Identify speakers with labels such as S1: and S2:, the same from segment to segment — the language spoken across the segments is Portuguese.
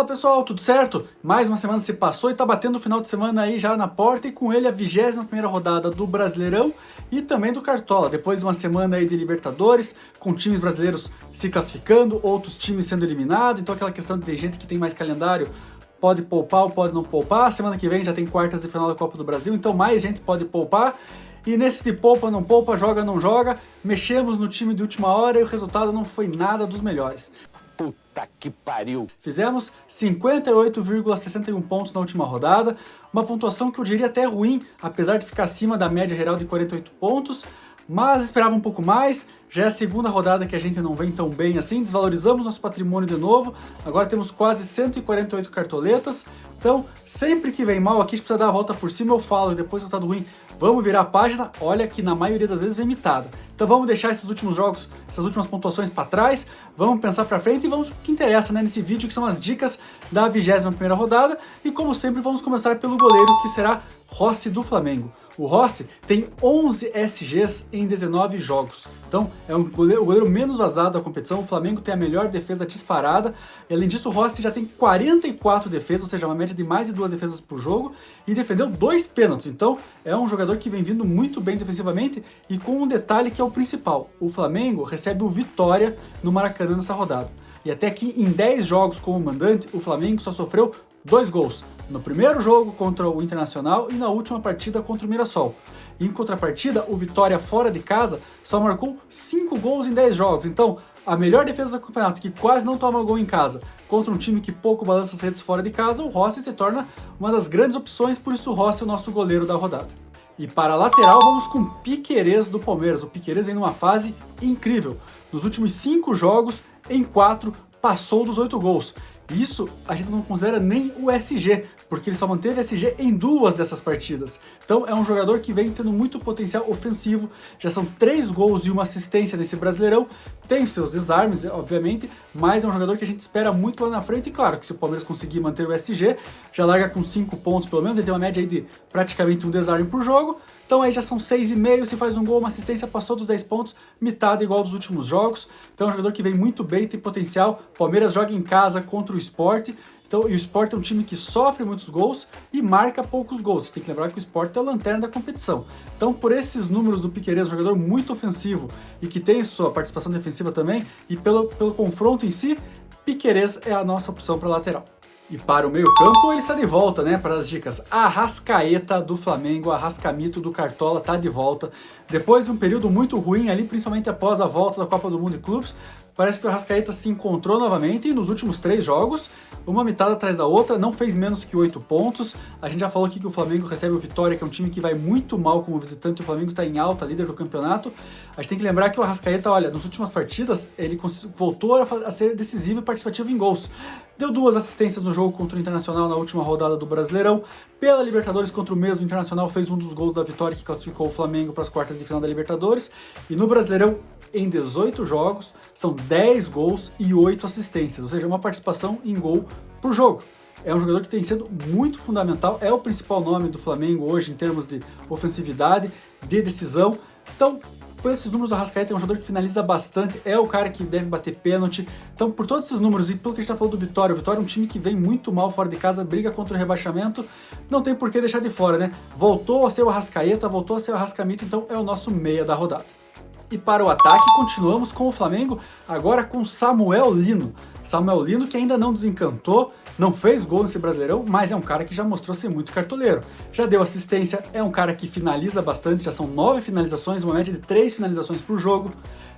S1: Fala pessoal, tudo certo? Mais uma semana se passou e tá batendo o final de semana aí já na porta e com ele a 21ª rodada do Brasileirão e também do Cartola, depois de uma semana aí de Libertadores, com times brasileiros se classificando, outros times sendo eliminados, então aquela questão de ter gente que tem mais calendário pode poupar ou pode não poupar, semana que vem já tem quartas de final da Copa do Brasil, então mais gente pode poupar. E nesse de poupa, não poupa, joga, não joga, mexemos no time de última hora e o resultado não foi nada dos melhores.
S2: Puta que pariu!
S1: Fizemos 58,61 pontos na última rodada, uma pontuação que eu diria até ruim, apesar de ficar acima da média geral de 48 pontos, mas esperava um pouco mais. Já é a segunda rodada que a gente não vem tão bem assim, desvalorizamos nosso patrimônio de novo, agora temos quase 148 cartoletas, então sempre que vem mal aqui a gente precisa dar a volta por cima, eu falo, e depois do resultado ruim, vamos virar a página, olha que na maioria das vezes vem mitada. Então vamos deixar esses últimos jogos, essas últimas pontuações para trás, vamos pensar para frente e vamos o que interessa, né, nesse vídeo, que são as dicas da 21ª rodada, e como sempre vamos começar pelo goleiro, que será Rossi do Flamengo. O Rossi tem 11 SGs em 19 jogos, então é o goleiro menos vazado da competição. O Flamengo tem a melhor defesa disparada, e além disso o Rossi já tem 44 defesas, ou seja, uma média de mais de 2 defesas por jogo, e defendeu 2 pênaltis, então é um jogador que vem vindo muito bem defensivamente, e com um detalhe que é o principal: o Flamengo recebe o Vitória no Maracanã nessa rodada, e até aqui em 10 jogos como mandante, o Flamengo só sofreu 2 gols, no primeiro jogo contra o Internacional e na última partida contra o Mirassol. Em contrapartida, o Vitória fora de casa só marcou 5 gols em 10 jogos, então a melhor defesa do campeonato, que quase não toma gol em casa, contra um time que pouco balança as redes fora de casa, o Rossi se torna uma das grandes opções, por isso o Rossi é o nosso goleiro da rodada. E para a lateral vamos com Piquerez do Palmeiras. O Piquerez vem numa fase incrível, nos últimos 5 jogos, em 4, passou dos 8 gols. Isso a gente não considera nem o SG, porque ele só manteve SG em 2 dessas partidas. Então é um jogador que vem tendo muito potencial ofensivo, já são 3 gols e 1 assistência nesse Brasileirão, tem seus desarmes, obviamente, mas é um jogador que a gente espera muito lá na frente, e claro que se o Palmeiras conseguir manter o SG, já larga com 5 pontos pelo menos, ele tem uma média aí de praticamente um desarme por jogo, então aí já são 6,5, se faz um gol, uma assistência, passou dos 10 pontos, metade igual dos últimos jogos, então é um jogador que vem muito bem, tem potencial. Palmeiras joga em casa contra o Sport, então, e o Sport é um time que sofre muitos gols e marca poucos gols. Você tem que lembrar que o Sport é a lanterna da competição. Então, por esses números do Piquerez, um jogador muito ofensivo e que tem sua participação defensiva também, e pelo confronto em si, Piquerez é a nossa opção para lateral. E para o meio-campo, ele está de volta, né, para as dicas. A Arrascaeta do Flamengo, a Arrascamito do Cartola está de volta. Depois de um período muito ruim ali, principalmente após a volta da Copa do Mundo de Clubes, parece que o Arrascaeta se encontrou novamente e nos últimos 3 jogos, uma mitada atrás da outra, não fez menos que 8 pontos. A gente já falou aqui que o Flamengo recebe o Vitória, que é um time que vai muito mal como visitante, o Flamengo está em alta, líder do campeonato. A gente tem que lembrar que o Arrascaeta, olha, nas últimas partidas, ele voltou a ser decisivo e participativo em gols. Deu 2 assistências no jogo contra o Internacional na última rodada do Brasileirão. Pela Libertadores contra o mesmo Internacional, fez um dos gols da vitória que classificou o Flamengo para as quartas de final da Libertadores. E no Brasileirão, em 18 jogos, são 10 gols e 8 assistências, ou seja, uma participação em gol por jogo. É um jogador que tem sido muito fundamental, é o principal nome do Flamengo hoje em termos de ofensividade, de decisão. Então, por esses números do Arrascaeta, é um jogador que finaliza bastante, é o cara que deve bater pênalti. Então, por todos esses números e pelo que a gente está falando do Vitória, o Vitória é um time que vem muito mal fora de casa, briga contra o rebaixamento, não tem por que deixar de fora, né? Voltou a ser o Arrascaeta, voltou a ser o Arrascamito, então é o nosso meia da rodada. E para o ataque, continuamos com o Flamengo, agora com Samuel Lino. Samuel Lino, que ainda não desencantou, não fez gol nesse Brasileirão, mas é um cara que já mostrou ser muito cartoleiro. Já deu assistência, é um cara que finaliza bastante, já são 9 finalizações, uma média de 3 finalizações por jogo.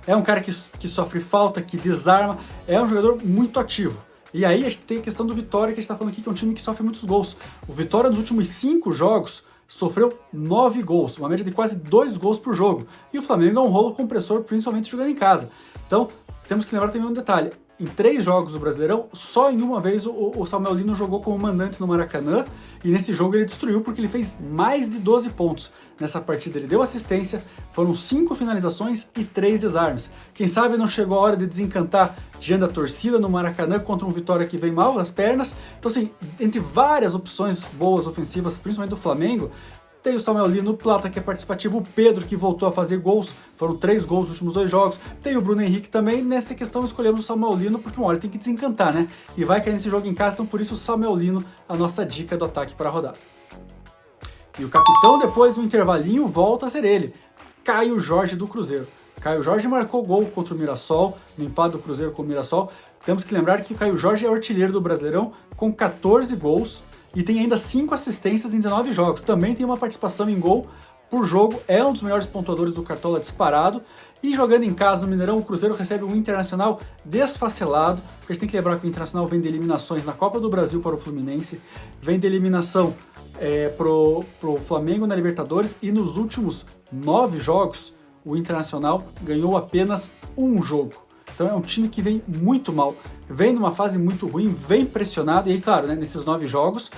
S1: É um cara que sofre falta, que desarma, é um jogador muito ativo. E aí a gente tem a questão do Vitória, que a gente está falando aqui, que é um time que sofre muitos gols. O Vitória, nos últimos 5 jogos, sofreu 9 gols, uma média de quase 2 gols por jogo. E o Flamengo é um rolo compressor, principalmente jogando em casa. Então, temos que lembrar também um detalhe. Em 3 jogos do Brasileirão, só em uma vez o Samuel Lino jogou como mandante no Maracanã, e nesse jogo ele destruiu porque ele fez mais de 12 pontos. Nessa partida ele deu assistência, foram 5 finalizações e 3 desarmes. Quem sabe não chegou a hora de desencantar diante da torcida no Maracanã contra um Vitória que vem mal das pernas. Então assim, entre várias opções boas ofensivas, principalmente do Flamengo, Tem o Samuel Lino, Plata, que é participativo, o Pedro, que voltou a fazer gols, foram 3 gols nos últimos 2 jogos, tem o Bruno Henrique também. Nessa questão escolhemos o Samuel Lino, porque uma hora tem que desencantar, né? E vai cair nesse jogo em casa, então por isso o Samuel Lino, a nossa dica do ataque para a rodada. E o capitão, depois do intervalinho, volta a ser ele, Caio Jorge do Cruzeiro. Caio Jorge marcou gol contra o Mirassol, no empate do Cruzeiro com o Mirassol. Temos que lembrar que o Caio Jorge é o artilheiro do Brasileirão, com 14 gols, e tem ainda 5 assistências em 19 jogos. Também tem uma participação em gol por jogo, é um dos melhores pontuadores do Cartola disparado. E jogando em casa no Mineirão, o Cruzeiro recebe um Internacional desfacelado, porque a gente tem que lembrar que o Internacional vem de eliminações na Copa do Brasil para o Fluminense, vem de eliminação pro Flamengo na Libertadores, e nos últimos 9 jogos o Internacional ganhou apenas um jogo. Então é um time que vem muito mal, vem numa fase muito ruim, vem pressionado, e aí claro, né, nesses 9 jogos,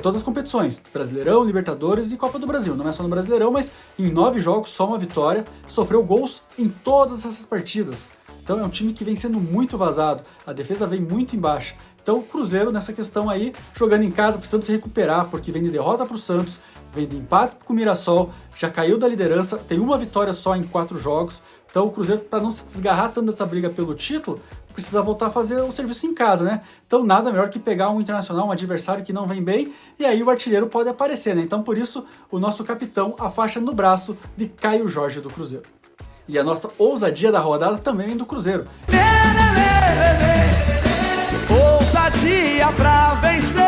S1: todas as competições, Brasileirão, Libertadores e Copa do Brasil, não é só no Brasileirão, mas em 9 jogos, só uma vitória, sofreu gols em todas essas partidas. Então é um time que vem sendo muito vazado, a defesa vem muito embaixo. Então o Cruzeiro nessa questão aí, jogando em casa, precisando se recuperar, porque vem de derrota para o Santos, vem de empate com o Mirassol, já caiu da liderança, tem uma vitória só em 4 jogos. Então o Cruzeiro, para não se desgarrar tanto dessa briga pelo título, precisa voltar a fazer o serviço em casa, né? Então nada melhor que pegar um Internacional, um adversário que não vem bem, e aí o artilheiro pode aparecer, né? Então por isso o nosso capitão, a faixa no braço de Caio Jorge do Cruzeiro. E a nossa ousadia da rodada também vem do Cruzeiro.
S3: Ousadia pra vencer!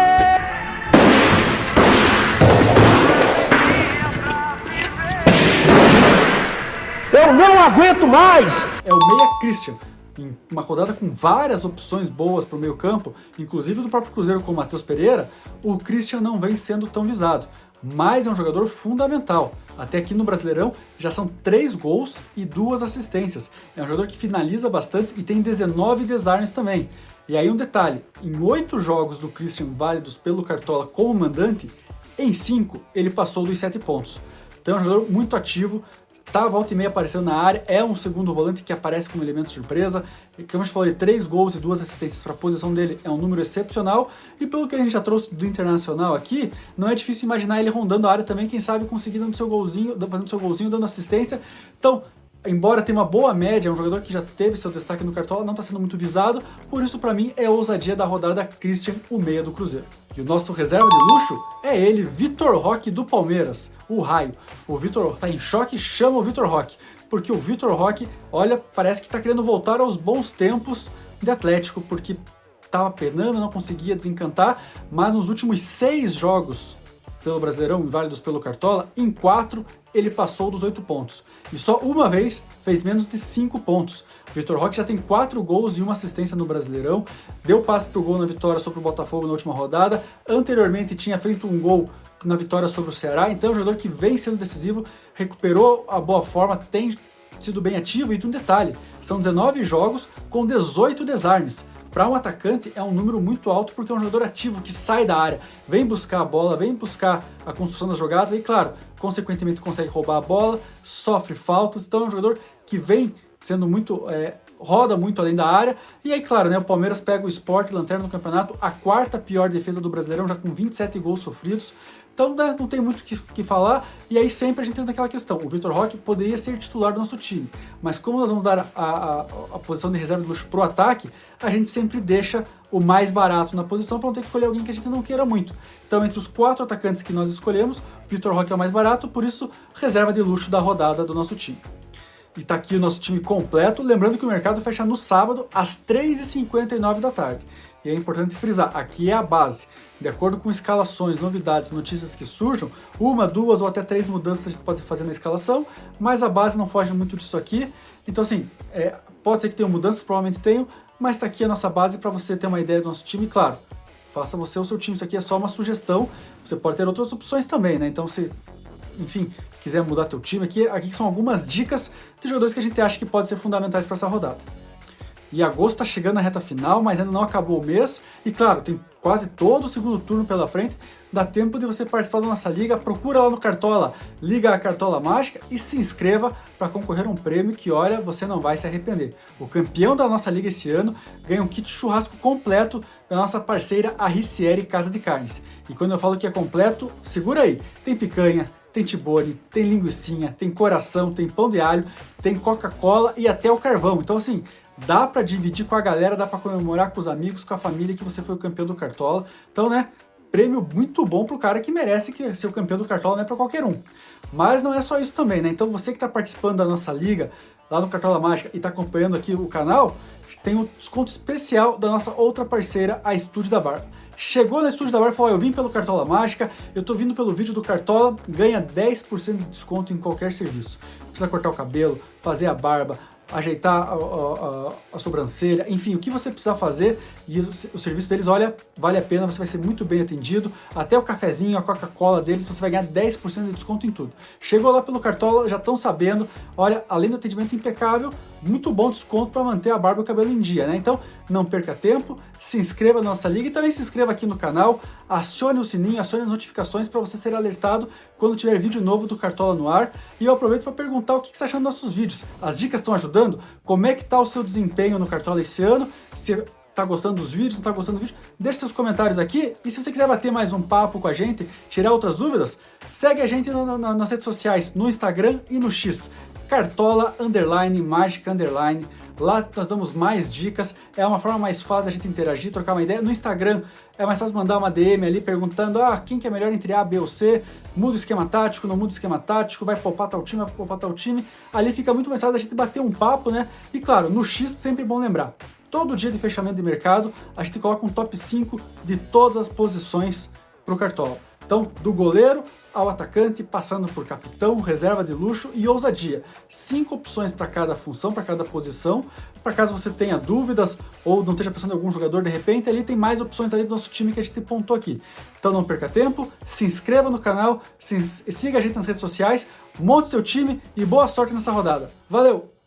S3: Eu não aguento mais!
S1: É o meia Christian, em uma rodada com várias opções boas para o meio campo, inclusive do próprio Cruzeiro com o Matheus Pereira, o Christian não vem sendo tão visado, mas é um jogador fundamental. Até aqui no Brasileirão já são 3 gols e 2 assistências. É um jogador que finaliza bastante e tem 19 desarmes também. E aí um detalhe, em 8 jogos do Christian válidos pelo Cartola como mandante, em 5 ele passou dos 7 pontos. Então é um jogador muito ativo, tá volta e meia aparecendo na área, é um segundo volante que aparece como elemento surpresa. Como a gente falou, 3 gols e 2 assistências para a posição dele é um número excepcional, e pelo que a gente já trouxe do Internacional aqui, não é difícil imaginar ele rondando a área também, quem sabe conseguindo fazendo seu golzinho, dando assistência. Então, embora tenha uma boa média, é um jogador que já teve seu destaque no Cartola, não está sendo muito visado, por isso para mim é a ousadia da rodada Christian, o meia do Cruzeiro. E o nosso reserva de luxo é ele, Vitor Roque do Palmeiras, o raio. O Vitor tá em choque, chama o Vitor Roque, porque o Vitor Roque, olha, parece que está querendo voltar aos bons tempos de Atlético, porque estava penando, não conseguia desencantar, mas nos últimos 6 jogos pelo Brasileirão, válidos pelo Cartola, em 4 ele passou dos 8 pontos. E só uma vez fez menos de 5 pontos. O Vitor Roque já tem 4 gols e 1 assistência no Brasileirão, deu passe pro gol na vitória sobre o Botafogo na última rodada, anteriormente tinha feito um gol na vitória sobre o Ceará, então é um jogador que vem sendo decisivo, recuperou a boa forma, tem sido bem ativo, e um detalhe, são 19 jogos com 18 desarmes. Para um atacante é um número muito alto, porque é um jogador ativo que sai da área, vem buscar a bola, vem buscar a construção das jogadas, e claro, consequentemente consegue roubar a bola, sofre faltas, então é um jogador que vem sendo muito, roda muito além da área. E aí claro, né, o Palmeiras pega o Sport, lanterna do campeonato, a 4ª pior defesa do Brasileirão, já com 27 gols sofridos. Então, né, não tem muito o que falar, e aí sempre a gente tem aquela questão, o Vitor Roque poderia ser titular do nosso time, mas como nós vamos dar a posição de reserva de luxo pro ataque, a gente sempre deixa o mais barato na posição para não ter que escolher alguém que a gente não queira muito. Então, entre os 4 atacantes que nós escolhemos, o Vitor Roque é o mais barato, por isso, reserva de luxo da rodada do nosso time. E tá aqui o nosso time completo, lembrando que o mercado fecha no sábado, às 3h59 da tarde. E é importante frisar, aqui é a base. De acordo com escalações, novidades, notícias que surjam, 1, 2 ou até 3 mudanças a gente pode fazer na escalação, mas a base não foge muito disso aqui. Então assim, pode ser que tenham mudanças, provavelmente tenham, mas tá aqui a nossa base para você ter uma ideia do nosso time. Claro, faça você o seu time, isso aqui é só uma sugestão, você pode ter outras opções também, né? Então se, enfim, quiser mudar teu time, aqui são algumas dicas de jogadores que a gente acha que podem ser fundamentais para essa rodada. E agosto está chegando na reta final, mas ainda não acabou o mês. E claro, tem quase todo o segundo turno pela frente. Dá tempo de você participar da nossa liga. Procura lá no Cartola, Liga a Cartola Mágica, e se inscreva para concorrer a um prêmio que, olha, você não vai se arrepender. O campeão da nossa liga esse ano ganha um kit churrasco completo da nossa parceira, a Ricieri Casa de Carnes. E quando eu falo que é completo, segura aí. Tem picanha, tem tibone, tem linguicinha, tem coração, tem pão de alho, tem Coca-Cola e até o carvão. Então assim, dá para dividir com a galera, dá para comemorar com os amigos, com a família que você foi o campeão do Cartola. Então, né, prêmio muito bom pro cara que merece ser o campeão do Cartola, não é para qualquer um. Mas não é só isso também, né? Então você que está participando da nossa liga lá no Cartola Mágica e está acompanhando aqui o canal, tem um desconto especial da nossa outra parceira, a Estúdio da Barba. Chegou na Estúdio da Barba e falou, eu vim pelo Cartola Mágica, eu tô vindo pelo vídeo do Cartola, ganha 10% de desconto em qualquer serviço. Precisa cortar o cabelo, fazer a barba, ajeitar a sobrancelha, enfim, o que você precisar fazer, e o serviço deles, olha, vale a pena, você vai ser muito bem atendido, até o cafezinho, a Coca-Cola deles, você vai ganhar 10% de desconto em tudo. Chegou lá pelo Cartola, já estão sabendo, olha, além do atendimento impecável, muito bom desconto para manter a barba e o cabelo em dia, né? Então, não perca tempo, se inscreva na nossa liga e também se inscreva aqui no canal, acione o sininho, acione as notificações para você ser alertado quando tiver vídeo novo do Cartola no ar. E eu aproveito para perguntar o que você está achando dos nossos vídeos. As dicas estão ajudando? Como é que está o seu desempenho no Cartola esse ano? Se tá gostando dos vídeos, não tá gostando do vídeo? Deixe seus comentários aqui. E se você quiser bater mais um papo com a gente, tirar outras dúvidas, segue a gente nas redes sociais, no Instagram e no X. Cartola _mágica _. Lá nós damos mais dicas, é uma forma mais fácil da gente interagir, trocar uma ideia. No Instagram é mais fácil mandar uma DM ali perguntando quem que é melhor entre A, B ou C, muda o esquema tático, não muda o esquema tático, vai poupar tal time, vai poupar tal time. Ali fica muito mais fácil da gente bater um papo, né? E claro, no X sempre bom lembrar, todo dia de fechamento de mercado a gente coloca um top 5 de todas as posições pro Cartola. Então, do goleiro ao atacante, passando por capitão, reserva de luxo e ousadia. 5 opções para cada função, para cada posição. Para caso você tenha dúvidas ou não esteja pensando em algum jogador de repente, ali tem mais opções ali do nosso time que a gente pontuou aqui. Então não perca tempo, se inscreva no canal, siga a gente nas redes sociais, monte seu time e boa sorte nessa rodada. Valeu!